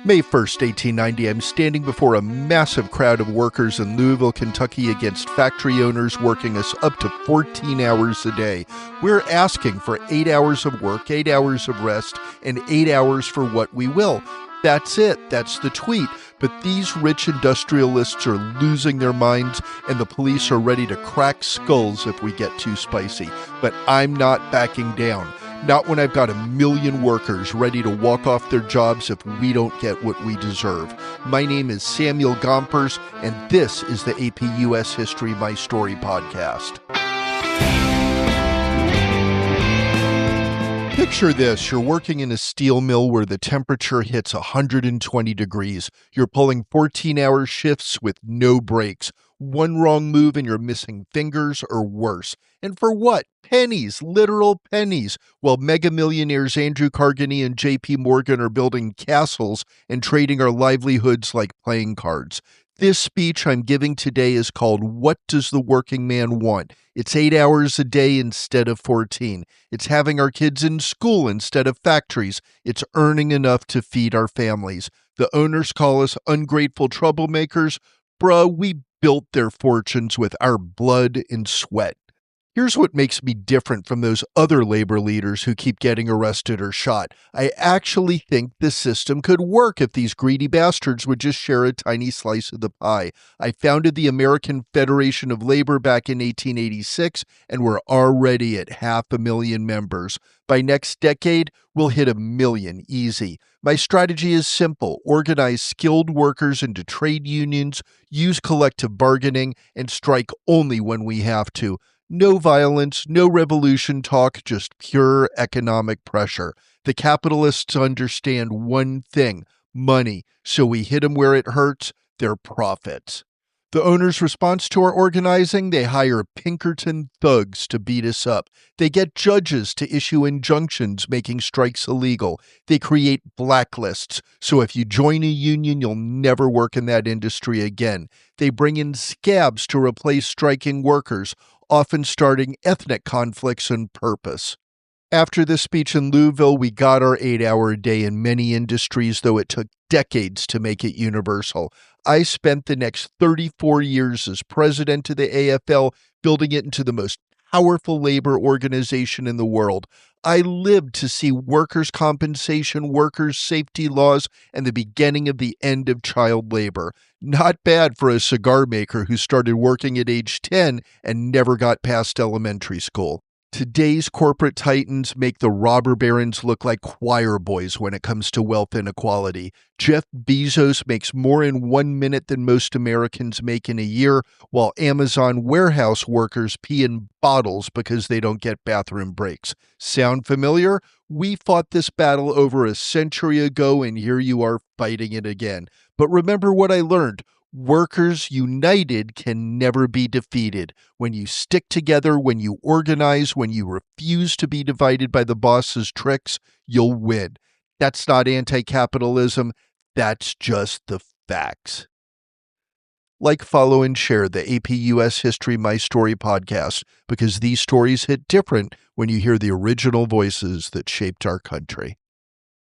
May 1st, 1890, I'm standing before a massive crowd of workers in Louisville, Kentucky against factory owners working us up to 14 hours a day. We're asking for 8 hours of work, 8 hours of rest, and 8 hours for what we will. That's it. That's the tweet. But these rich industrialists are losing their minds, and the police are ready to crack skulls if we get too spicy. But I'm not backing down. Not when I've got 1 million workers ready to walk off their jobs if we don't get what we deserve. My name is Samuel Gompers, and this is the AP US History My Story podcast. Picture this. You're working in a steel mill where the temperature hits 120 degrees. You're pulling 14-hour shifts with no breaks. One wrong move and you're missing fingers or worse. And for what? Pennies, literal pennies. While mega millionaires Andrew Carnegie and JP Morgan are building castles and trading our livelihoods like playing cards. This speech I'm giving today is called What Does the Working Man Want? It's 8 hours a day instead of 14. It's having our kids in school instead of factories. It's earning enough to feed our families. The owners call us ungrateful troublemakers. Bruh, we built their fortunes with our blood and sweat. Here's what makes me different from those other labor leaders who keep getting arrested or shot. I actually think the system could work if these greedy bastards would just share a tiny slice of the pie. I founded the American Federation of Labor back in 1886, and we're already at 500,000 members. By next decade, we'll hit 1 million, easy. My strategy is simple. Organize skilled workers into trade unions, use collective bargaining, and strike only when we have to. No violence, no revolution talk, just pure economic pressure. The capitalists understand one thing, money, so we hit them where it hurts, their profits. The owners' response to our organizing, they hire Pinkerton thugs to beat us up. They get judges to issue injunctions making strikes illegal. They create blacklists, so if you join a union, you'll never work in that industry again. They bring in scabs to replace striking workers, often starting ethnic conflicts on purpose. After this speech in Louisville, we got our 8-hour day in many industries, though it took decades to make it universal. I spent the next 34 years as president of the AFL, building it into the most powerful labor organization in the world. I lived to see workers' compensation, workers' safety laws, and the beginning of the end of child labor. Not bad for a cigar maker who started working at age 10 and never got past elementary school. Today's corporate titans make the robber barons look like choir boys when it comes to wealth inequality. Jeff Bezos makes more in 1 minute than most Americans make in a year, while Amazon warehouse workers pee in bottles because they don't get bathroom breaks. Sound familiar? We fought this battle over a century ago, and here you are fighting it again. But remember what I learned. Workers united can never be defeated. When you stick together, when you organize, when you refuse to be divided by the boss's tricks, you'll win. That's not anti-capitalism. That's just the facts. Like, follow, and share the AP US History My Story podcast, because these stories hit different when you hear the original voices that shaped our country.